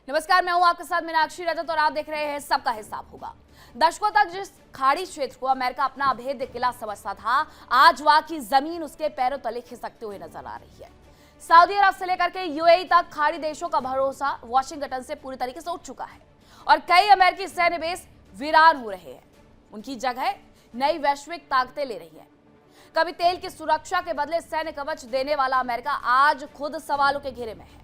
नमस्कार, मैं हूं आपके साथ मीनाक्षी रजत और आप देख रहे हैं सबका हिसाब होगा। दशकों तक जिस खाड़ी क्षेत्र को अमेरिका अपना अभेद्य किला समझता था, आज वहां की जमीन उसके पैरों तले खिसकते हुए नजर आ रही है। सऊदी अरब से लेकर के यूएई तक खाड़ी देशों का भरोसा वाशिंगटन से पूरी तरीके से उठ चुका है और कई अमेरिकी सैन्य बेस वीरान हो रहे हैं। उनकी जगह नई वैश्विक ताकतें ले रही है। कभी तेल की सुरक्षा के बदले सैन्य कवच देने वाला अमेरिका आज खुद सवालों के घेरे में है।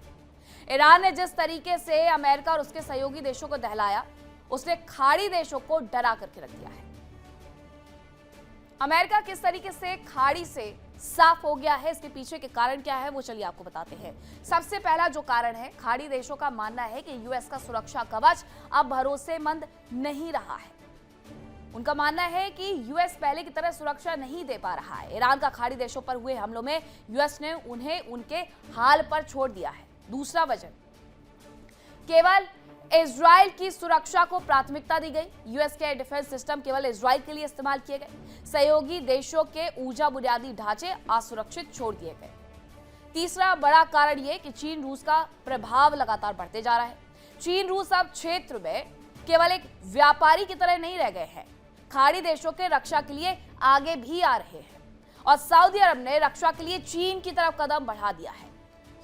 ईरान ने जिस तरीके से अमेरिका और उसके सहयोगी देशों को दहलाया, उसने खाड़ी देशों को डरा करके रख दिया है। अमेरिका किस तरीके से खाड़ी से साफ हो गया है, इसके पीछे के कारण क्या है, वो चलिए आपको बताते हैं। सबसे पहला जो कारण है, खाड़ी देशों का मानना है कि यूएस का सुरक्षा कवच अब भरोसेमंद नहीं रहा है। उनका मानना है कि यूएस पहले की तरह सुरक्षा नहीं दे पा रहा है। ईरान का खाड़ी देशों पर हुए हमलों में यूएस ने उन्हें उनके हाल पर छोड़ दिया है। दूसरा वजह, केवल इजराइल की सुरक्षा को प्राथमिकता दी गई। यूएस के डिफेंस सिस्टम केवल इजराइल के लिए इस्तेमाल किए गए। सहयोगी देशों के ऊर्जा बुनियादी ढांचे असुरक्षित छोड़ दिए गए। तीसरा बड़ा कारण यह कि चीन रूस का प्रभाव लगातार बढ़ते जा रहा है। चीन रूस अब क्षेत्र में केवल एक व्यापारी की तरह नहीं रह गए हैं, खाड़ी देशों के रक्षा के लिए आगे भी आ रहे हैं और सऊदी अरब ने रक्षा के लिए चीन की तरफ कदम बढ़ा दिया है।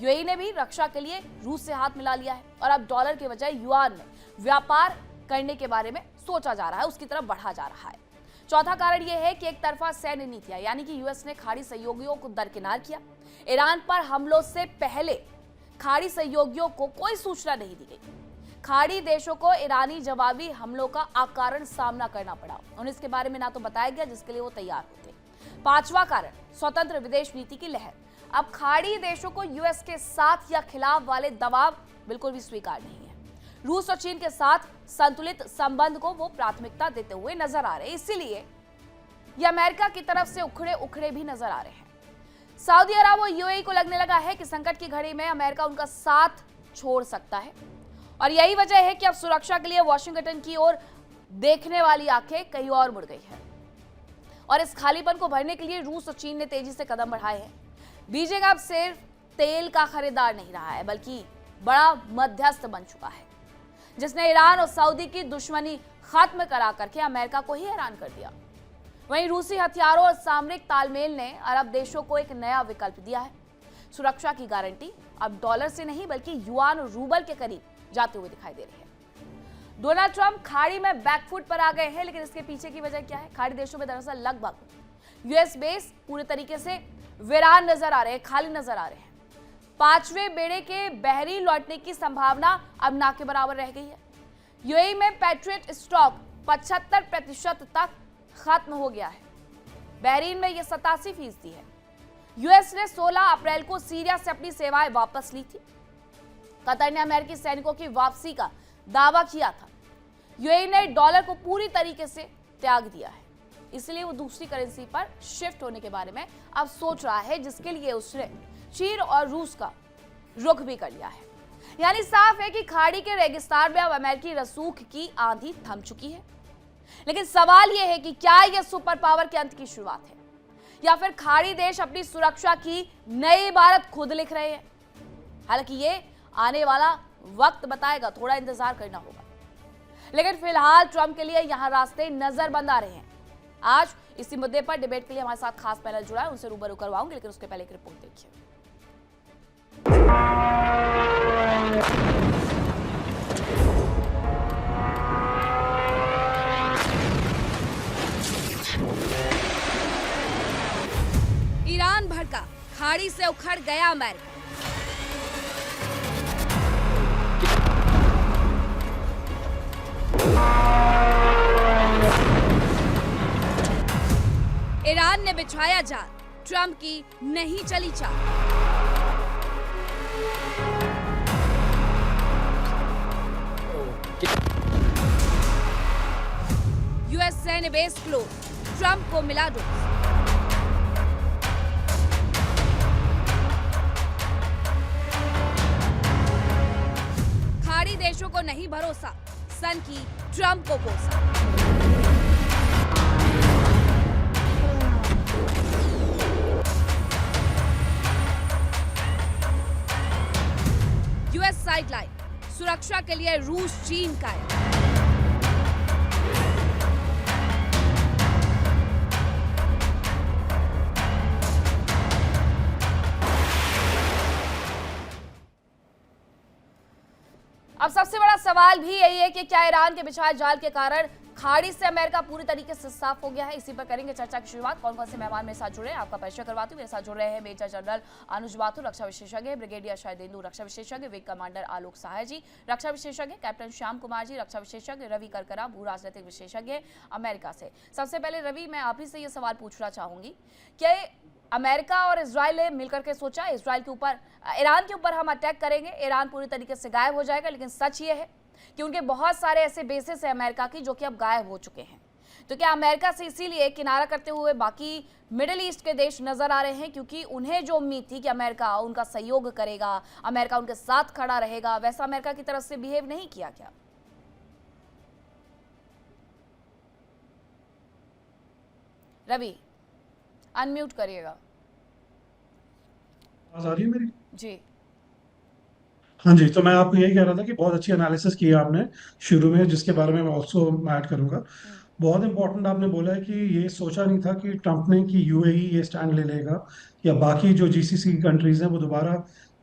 यूएई ने भी रक्षा के लिए रूस से हाथ मिला लिया है और अब डॉलर के बजाय युआन में व्यापार करने के बारे में सोचा जा रहा है, उसकी तरफ बढ़ा जा रहा है। चौथा कारण यह है कि एक तरफा सैन्य नीतियां, यानी कि यूएस ने खाड़ी सहयोगियों को दरकिनार किया। ईरान पर हमलों से पहले खाड़ी सहयोगियों को कोई सूचना नहीं दी गई। खाड़ी देशों को ईरानी जवाबी हमलों का अकारण सामना करना पड़ा। उन्हें इसके बारे में ना तो बताया गया जिसके लिए वो तैयार होते। पांचवा कारण, स्वतंत्र विदेश नीति की लहर। अब खाड़ी देशों को यूएस के साथ या खिलाफ वाले दबाव बिल्कुल भी स्वीकार नहीं है। रूस और चीन के साथ संतुलित संबंध को वो प्राथमिकता देते हुए नजर आ रहे हैं, इसीलिए ये अमेरिका की तरफ से उखड़े उखड़े भी नजर आ रहे हैं। सऊदी अरब और यूएई को लगने लगा है कि संकट की घड़ी में अमेरिका उनका साथ छोड़ सकता है और यही वजह है कि अब सुरक्षा के लिए वॉशिंगटन की ओर देखने वाली आंखें कहीं और मुड़ गई है और इस खालीपन को भरने के लिए रूस और चीन ने तेजी से कदम बढ़ाए हैं। बीजिंग अब सिर्फ तेल का खरीदार नहीं रहा है, बल्कि बड़ा मध्यस्थ बन चुका है, जिसने ईरान और सऊदी की दुश्मनी खत्म करा करके अमेरिका को ही हैरान कर दिया। वहीं रूसी हथियारों और सामरिक तालमेल ने अरब देशों को एक नया विकल्प दिया है। सुरक्षा की गारंटी अब डॉलर से नहीं बल्कि युआन और रूबल के करीब जाते हुए दिखाई दे रही है। डोनाल्ड ट्रंप खाड़ी में बैकफुट पर आ गए हैं, लेकिन इसके पीछे की वजह क्या है? खाड़ी देशों में दरअसल लगभग यूएस बेस पूरे तरीके से वीरान नजर आ रहे हैं, खाली नजर आ रहे हैं। पांचवें बेड़े के बहरीन लौटने की संभावना अब ना के बराबर रह गई है। यूएई में पैट्रियट स्टॉक 75% तक खत्म हो गया है। बहरीन में यह 87% है। यूएस ने 16 अप्रैल को सीरिया से अपनी सेवाएं वापस ली थी। कतर ने अमेरिकी सैनिकों की वापसी का दावा किया था। यूएई ने डॉलर को पूरी तरीके से त्याग दिया है, इसलिए वो दूसरी करेंसी पर शिफ्ट होने के बारे में अब सोच रहा है, जिसके लिए उसने चीन और रूस का रुख भी कर लिया है। यानी साफ है कि खाड़ी के रेगिस्तान में अब अमेरिकी रसूख की आंधी थम चुकी है। लेकिन सवाल यह है कि क्या यह सुपर पावर के अंत की शुरुआत है या फिर खाड़ी देश अपनी सुरक्षा की नई इबारत खुद लिख रहे हैं? हालांकि ये आने वाला वक्त बताएगा, थोड़ा इंतजार करना होगा। लेकिन फिलहाल ट्रंप के लिए यहां रास्ते नजरबंद आ रहे हैं। आज इसी मुद्दे पर डिबेट के लिए हमारे साथ खास पैनल जुड़ा है, उनसे रूबरू करवाऊंगी, लेकिन उसके पहले एक रिपोर्ट देखिए। ईरान भड़का, खाड़ी से उखड़ गया अमेरिका। ईरान ने बिछाया जाल, ट्रंप की नहीं चली चाल। यूएस सैन्य बेस क्लोज, ट्रंप को मिला डोज। खाड़ी देशों को नहीं भरोसा, सन की ट्रंप को कोसा। यूएस साइडलाइन, सुरक्षा के लिए रूस चीन का है। अब सबसे बड़ा सवाल भी यही है कि क्या ईरान के बिछाए जाल के कारण खाड़ी से अमेरिका पूरी तरीके से साफ हो गया है। इसी पर करेंगे चर्चा की शुरुआत। कौन कौन से मेहमान मेरे साथ जुड़े हैं आपका परिचय करवाती हूँ। मेरे साथ जुड़ रहे हैं मेजर जनरल अनुज बाथुर, रक्षा विशेषज्ञ, ब्रिगेडियर शाहिदेंदु, रक्षा विशेषज्ञ, विंग कमांडर आलोक सहाय जी, रक्षा विशेषज्ञ कैप्टन श्याम कुमार जी, रक्षा विशेषज्ञ रवि करकरा, भू राजनीतिक विशेषज्ञ अमेरिका से। सबसे पहले रवि, मैं आप ही से ये सवाल पूछना चाहूंगी कि अमेरिका और इजराइल ने मिलकर के सोचा इजराइल के ऊपर, ईरान के ऊपर हम अटैक करेंगे, ईरान पूरी तरीके से गायब हो जाएगा। लेकिन सच ये है कि उनके बहुत सारे ऐसे बेसिस है अमेरिका की जो कि अब गायब हो चुके हैं। तो क्या अमेरिका से इसीलिए किनारा करते हुए बाकी मिडिल ईस्ट के देश नजर आ रहे हैं, क्योंकि उन्हें जो उम्मीद थी कि अमेरिका उनका सहयोग करेगा, अमेरिका उनके साथ खड़ा रहेगा, वैसा अमेरिका की तरफ से बिहेव नहीं किया क्या? रवि, अनम्यूट करिएगा। आवाज आ रही है मेरी? जी हाँ जी, तो मैं आपको यही कह रहा था कि बहुत अच्छी एनालिसिस की है आपने शुरू में, जिसके बारे में मैं ऑल्सो ऐड करूंगा। बहुत इंपॉर्टेंट आपने बोला है कि ये सोचा नहीं था कि ट्रंप ने कि यूएई ये स्टैंड ले लेगा या बाकी जो जीसीसी कंट्रीज हैं वो दोबारा।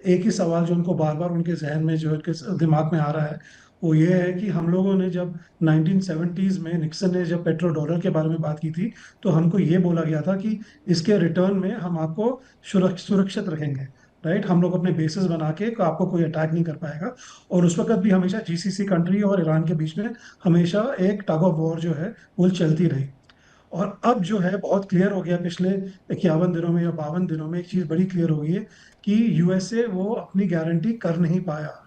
एक ही सवाल जो उनको बार बार उनके जहन में, जो उनके दिमाग में आ रहा है, वो ये है कि हम लोगों ने जब 1970s में निक्सन ने जब पेट्रो डॉलर के बारे में बात की थी, तो हमको ये बोला गया था कि इसके रिटर्न में हम आपको सुरक्षित रखेंगे। राइट, हम लोग अपने बेसिस बना के आपको कोई अटैक नहीं कर पाएगा। और उस वक्त भी हमेशा जीसीसी कंट्री और ईरान के बीच में हमेशा एक टग ऑफ वॉर जो है वो चलती रही। और अब जो है बहुत क्लियर हो गया पिछले 51 दिनों में या 52 दिनों में, एक चीज बड़ी क्लियर हो गई है कि यूएसए वो अपनी गारंटी कर नहीं पाया।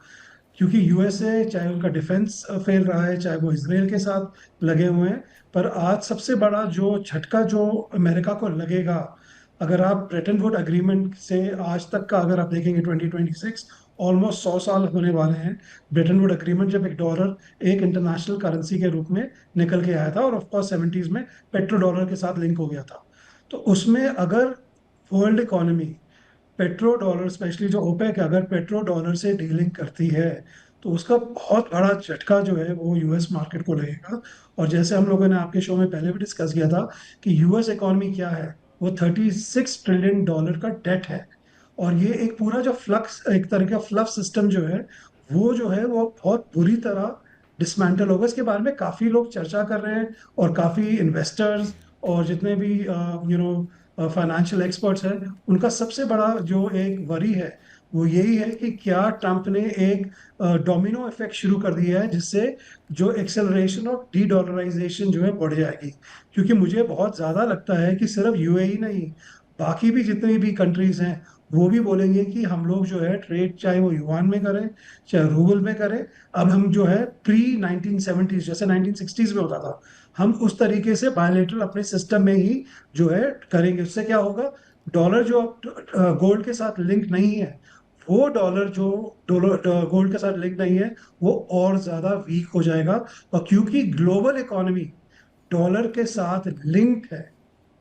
क्योंकि यूएसए चाहे उनका डिफेंस फेल रहा है, चाहे वो इसराइल के साथ लगे हुए हैं, पर आज सबसे बड़ा जो झटका जो अमेरिका को लगेगा, अगर आप ब्रेटन वुड अग्रीमेंट से आज तक का अगर आप देखेंगे 2026, ऑलमोस्ट 100 साल होने वाले हैं। ब्रेटन वुड अग्रीमेंट जब एक डॉलर एक इंटरनेशनल करेंसी के रूप में निकल के आया था, और ऑफकोर्स 70s में पेट्रो डॉलर के साथ लिंक हो गया था। तो उसमें अगर world economy petro dollar, specially जो ओपेक है, अगर पेट्रो डॉलर से डीलिंग करती है, तो उसका बहुत बड़ा झटका जो है वो यूएस मार्केट को लगेगा। और जैसे हम लोगों ने आपके शो में पहले भी डिस्कस किया था कि यूएस इकोनॉमी क्या है, वो $36 ट्रिलियन का डेट है। और ये एक पूरा जो फ्लक्स, एक तरह का फ्लफ सिस्टम जो है, वो जो है वो बहुत बुरी तरह डिसमेंटल होगा। इसके बारे में काफी लोग चर्चा कर रहे हैं, और काफी इन्वेस्टर्स और जितने भी फाइनेंशियल एक्सपर्ट्स हैं, उनका सबसे बड़ा जो एक वरी है वो यही है कि क्या ट्रंप ने एक डोमिनो इफेक्ट शुरू कर दिया है, जिससे जो एक्सेलरेशन ऑफ डी डॉलराइजेशन जो है बढ़ जाएगी। क्योंकि मुझे बहुत ज्यादा लगता है कि सिर्फ यूएई नहीं, बाकी भी जितनी भी कंट्रीज हैं वो भी बोलेंगे कि हम लोग जो है ट्रेड, चाहे वो युआन में करें चाहे रूबल में करें, अब हम जो है प्री 1970s जैसे 1960s में होता था, हम उस तरीके से बायलेटरल अपने सिस्टम में ही जो है करेंगे। उससे क्या होगा, डॉलर जो गोल्ड के साथ लिंक नहीं है, वो डॉलर जो डॉलर गोल्ड के साथ लिंक नहीं है, वो और ज्यादा वीक हो जाएगा। और क्योंकि ग्लोबल इकोनॉमी डॉलर के साथ लिंक है,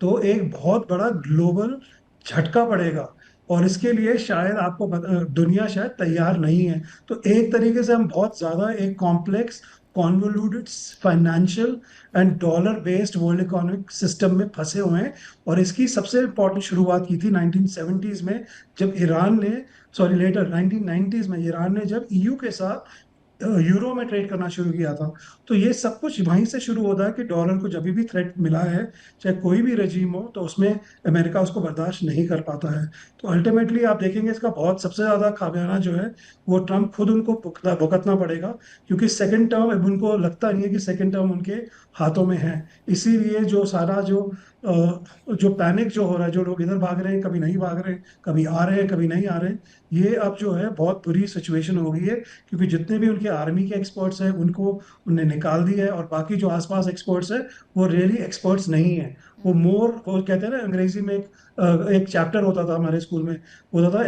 तो एक बहुत बड़ा ग्लोबल झटका पड़ेगा। और इसके लिए शायद आपको दुनिया शायद तैयार नहीं है। तो एक तरीके से हम बहुत ज्यादा एक complex, convoluted financial and dollar based world economic system में फंसे हुए हैं। और इसकी सबसे इंपॉर्टेंट शुरुआत की थी 1970s में, जब ईरान ने, सॉरी लेटर 1990s में ईरान ने जब ईयू के साथ यूरो में ट्रेड करना शुरू किया था। तो ये सब कुछ वहीं से शुरू होता है कि डॉलर को जब भी थ्रेट मिला है, चाहे कोई भी रजीम हो, तो उसमें अमेरिका उसको बर्दाश्त नहीं कर पाता है। तो अल्टीमेटली आप देखेंगे इसका बहुत सबसे ज्यादा खामियाना जो है वो ट्रंप खुद उनको भुगतना पड़ेगा। क्योंकि सेकंड टर्म अब उनको लगता नहीं है कि सेकंड टर्म उनके हाथों में है। इसीलिए जो सारा जो पैनिक जो हो रहा है, जो लोग इधर भाग रहे हैं, कभी नहीं भाग रहे हैं, कभी आ रहे हैं, कभी नहीं आ रहे हैं, ये अब जो है बहुत बुरी सिचुएशन हो गई है। क्योंकि जितने भी उनके आर्मी के एक्सपर्ट्स हैं उनको उनने निकाल दिया है, और बाकी जो आसपास एक्सपर्ट्स हैं वो रियली एक्सपर्ट्स नहीं है। वो मोर, वो कहते हैं ना अंग्रेजी में एक चैप्टर होता था हमारे स्कूल में, होता था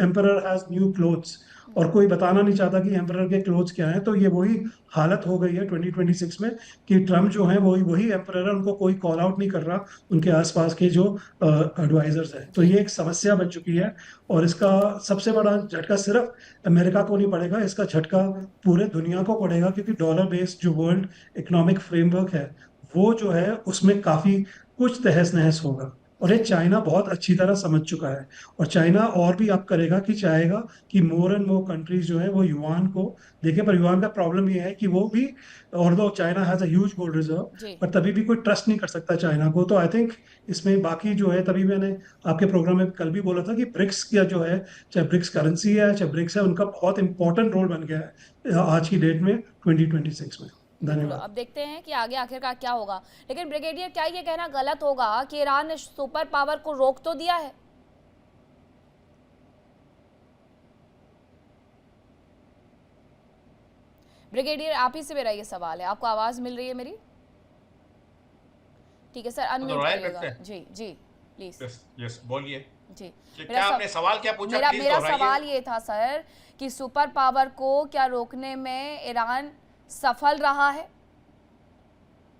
एम्परर हैज न्यू क्लोथ्स। और कोई बताना नहीं चाहता कि एम्परर के क्लोथ्स क्या हैं। तो ये वही हालत हो गई है 2026 में कि ट्रम्प जो है वही वही एम्परर है, उनको कोई कॉल आउट नहीं कर रहा, उनके आसपास के जो एडवाइजर्स हैं। तो जी। ये एक समस्या बन चुकी है, और इसका सबसे बड़ा झटका सिर्फ अमेरिका को नहीं पड़ेगा, इसका झटका पूरे दुनिया को पड़ेगा, क्योंकि डॉलर बेस्ड जो वर्ल्ड इकोनॉमिक फ्रेमवर्क है वो जो है उसमें काफी कुछ तहस नहस होगा। और ये जी। चाइना बहुत अच्छी तरह समझ चुका है, और चाइना और भी अब करेगा कि चाहेगा कि मोर एंड मोर कंट्रीज जो है वो युआन को देखे। पर युआन का प्रॉब्लम ये है कि वो भी, और दो China has a huge gold reserve, जी। पर तभी भी कोई ट्रस्ट नहीं कर सकता चाइना को। तो आई थिंक इसमें बाकी जो है, तभी मैंने आपके प्रोग्राम में कल भी बोला था कि ब्रिक्स का जो है, चाहे ब्रिक्स करेंसी है चाहे ब्रिक्स है, उनका बहुत इंपॉर्टेंट रोल बन गया है आज की डेट में 2026 में। बिल्कुल, धन्यवाद। अब देखते हैं कि आगे आखिरकार क्या होगा। लेकिन ब्रिगेडियर, क्या ये कहना गलत होगा कि ईरान ने सुपर पावर को रोक तो दिया है? ब्रिगेडियर, आप ही से मेरा ये सवाल है, आपको आवाज मिल रही है मेरी? ठीक है सर, अनम्यूट दोहराए करिएगा। करते हैं। जी जी, प्लीज। यस यस, बोलिए। जी। क्या आपने सवाल क्या पूछा, मेरा प्लीज मेरा दोहराइए। सवाल ये था सर कि सुपर पावर को क्या रोकने में ईरान सफल रहा है?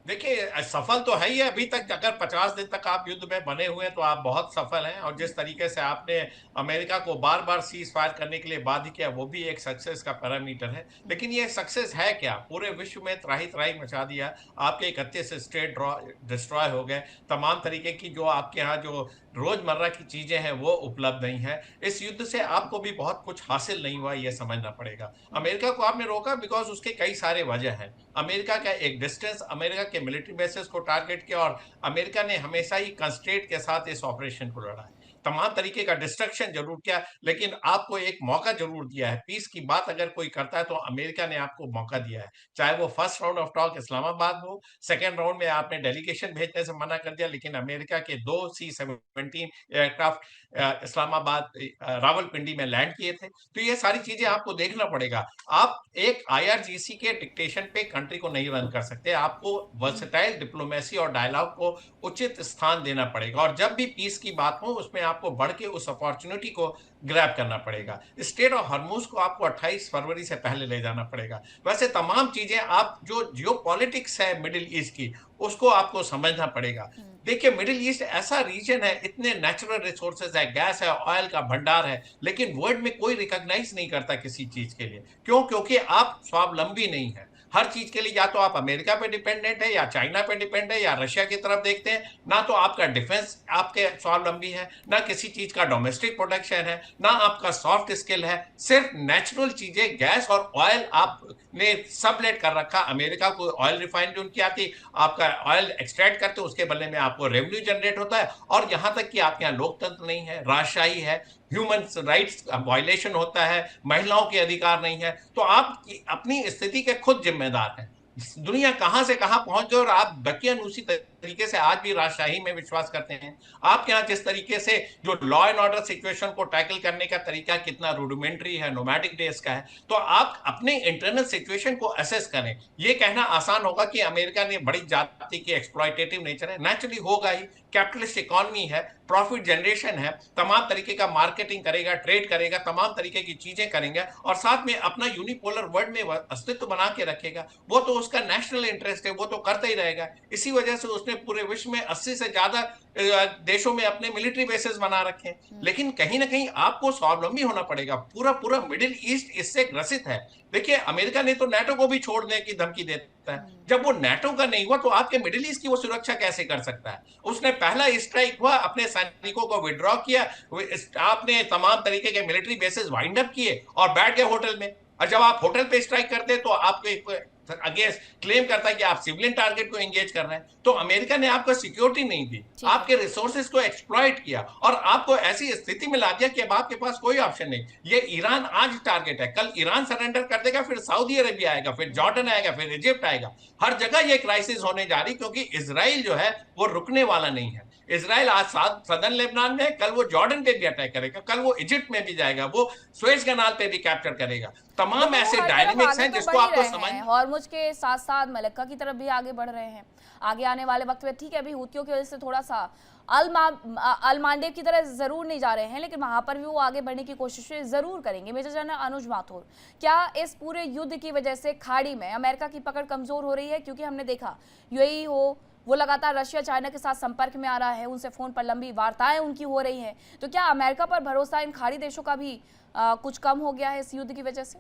देखिए, सफल तो है ही है। अभी तक अगर 50 दिन तक आप युद्ध में बने हुए हैं तो आप बहुत सफल हैं, और जिस तरीके से आपने अमेरिका को बार बार सीज फायर करने के लिए बाध्य किया वो भी एक सक्सेस का पैरामीटर है। लेकिन ये सक्सेस है क्या? पूरे विश्व में त्राही त्राही मचा दिया, आपके 31 स्टेट डिस्ट्रॉय हो गए, तमाम तरीके की जो आपके यहाँ जो रोजमर्रा की चीजें हैं वो उपलब्ध नहीं है। इस युद्ध से आपको भी बहुत कुछ हासिल नहीं हुआ, ये समझना पड़ेगा। अमेरिका को आपने रोका बिकॉज उसके कई सारे वजह हैं। अमेरिका का एक डिस्टेंस, अमेरिका के मिलिट्री बेसिस को टारगेट किया, और अमेरिका ने हमेशा ही कंस्ट्रेंट के साथ इस ऑपरेशन को लड़ा है। तमाम तरीके का डिस्ट्रक्शन जरूर किया, लेकिन आपको एक मौका जरूर दिया है। पीस की बात अगर कोई करता है तो अमेरिका ने आपको मौका दिया है। चाहे वो first round of talk Islamabad हो, सेकेंड राउंड में आपने डेलीगेशन भेजने से मना कर दिया, लेकिन अमेरिका के 2C-17 एयरक्राफ्ट इस्लामाबाद रावलपिंडी में लैंड किए थे। तो ये सारी चीजें आपको देखना पड़ेगा। आप एक IRGC के डिक्टेशन पे कंट्री को नहीं रन कर सकते। आपको वर्सेटाइल डिप्लोमेसी और डायलॉग को उचित स्थान देना पड़ेगा, और जब भी पीस की बात हो उसमें आपको बढ़ के उस अपॉर्चुनिटी को ग्रैब करना पड़ेगा। स्टेट ऑफ हरमुज को आपको 28 फरवरी से पहले ले जाना पड़ेगा। वैसे तमाम चीजें, आप जो जियो पॉलिटिक्स है मिडिल ईस्ट की, उसको आपको समझना पड़ेगा। देखिए, मिडिल ईस्ट ऐसा रीजन है, इतने नेचुरल रिसोर्सेज है, गैस है, ऑयल का भंडार है, लेकिन वर्ल्ड में कोई रिकॉग्नाइज नहीं करता किसी चीज के लिए। क्यों? क्योंकि आप स्वावलंबी नहीं है। हर चीज के लिए या तो आप अमेरिका पे डिपेंडेंट है, या चाइना पे डिपेंड है, या रशिया की तरफ देखते हैं। ना तो आपका डिफेंस आपके स्वावलंबी है, ना किसी चीज का डोमेस्टिक प्रोडक्शन है, ना आपका सॉफ्ट स्किल है। सिर्फ नेचुरल चीजें, गैस और ऑयल आपने सबलेट कर रखा। अमेरिका को ऑयल रिफाइनरी उनकी आती, आपका ऑयल एक्सट्रैक्ट करते, उसके बदले में आपको रेवेन्यू जनरेट होता है। और यहां तक कि आपके यहाँ लोकतंत्र नहीं है, राजशाही है, ह्यूमन राइट्स वायलेशन होता है, महिलाओं के अधिकार नहीं है। तो आप अपनी स्थिति के खुद जिम्मेदार हैं। दुनिया कहां से कहां पहुंच गई, और आप दकियानूसी तरीके से आज भी राजशाही में विश्वास करते हैं। आपके यहाँ जिस तरीके से जो लॉ एंड ऑर्डर सिचुएशन को टैकल करने का तरीका कितना रूडिमेंट्री है, नोमैटिक डेज का है। तो आप अपने इंटरनल सिचुएशन को असेस करें। ये कहना आसान होगा कि अमेरिका ने बड़ी जाति की एक्सप्लॉयटेटिव नेचर है, नेचुरली होगा ही। कैपिटलिस्ट इकोनॉमी है, प्रॉफिट जनरेशन है, तमाम तरीके का मार्केटिंग करेगा, ट्रेड करेगा, तमाम तरीके की चीजें करेंगे, और साथ में अपना यूनिपोलर वर्ल्ड में अस्तित्व बना के रखेगा। वो तो उसका नेशनल इंटरेस्ट है, वो तो करता ही रहेगा। इसी वजह से उसने पूरे विश्व में 80 से ज्यादा देशों में अपने मिलिट्री बेसेस बना रखे हैं। लेकिन कहीं ना कहीं आपको स्वावलंबी होना पड़ेगा। पूरा पूरा मिडिल ईस्ट इससे ग्रसित है। देखिए, अमेरिका ने तो नाटो को भी छोड़ने की धमकी देता है। जब वो नाटो का नहीं हुआ तो आपके मिडिल ईस्ट की वो सुरक्षा कैसे कर सकता है? उसने पहला स्ट्राइक हुआ, अपने सैनिकों को विड्रॉ किया, आपने तमाम तरीके के मिलिट्री बेसेस वाइंड अप किए और बैठ गए होटल में। और जब आप होटल पे स्ट्राइक करते तो आपको अगेंस्ट क्लेम करता है कि आप सिविलियन टारगेट को एंगेज कर रहे हैं। तो अमेरिका ने आपको सिक्योरिटी नहीं दी, आपके रिसोर्सेज को एक्सप्लॉइट किया, और आपको ऐसी स्थिति में ला दिया कि अब आपके पास कोई ऑप्शन नहीं। ये ईरान आज टारगेट है, कल ईरान सरेंडर कर देगा, फिर सऊदी अरेबिया आएगा, फिर जॉर्डन आएगा, फिर इजिप्ट आएगा। हर जगह ये क्राइसिस होने जा रही, क्योंकि इजराइल जो है वो रुकने वाला नहीं है। इजराइल आज सदर्न लेबनान में, कल वो जॉर्डन पे भी अटैक करेगा, कल वो इजिप्ट में भी जाएगा, वो सुएज कैनाल पे भी कैप्चर करेगा। तमाम लेकिन ऐसे वो हर तरफ डायनेमिक्स आगे हैं तो जिसको बढ़ ही आपको रहे समझ। हैं, हॉर्मुज के साथ साथ मलक्का की तरफ भी आगे बढ़ रहे हैं। आगे आने वाले वक्त में ठीक है, अभी हूतियों की वजह से थोड़ा सा अलमांडेब की तरह जरूर नहीं जा रहे हैं, लेकिन वहां पर भी वो आगे बढ़ने की कोशिशें जरूर करेंगे। मेजर जनरल अनुज माथुर, क्या इस पूरे युद्ध की वजह से खाड़ी में अमेरिका की पकड़ कमजोर हो रही है? क्योंकि हमने देखा यूएई हो, वो लगातार रशिया चाइना के साथ संपर्क में आ रहा है, उनसे फोन पर लंबी वार्ताएं उनकी हो रही हैं, तो क्या अमेरिका पर भरोसा इन खाड़ी देशों का भी कुछ कम हो गया है इस युद्ध की वजह से?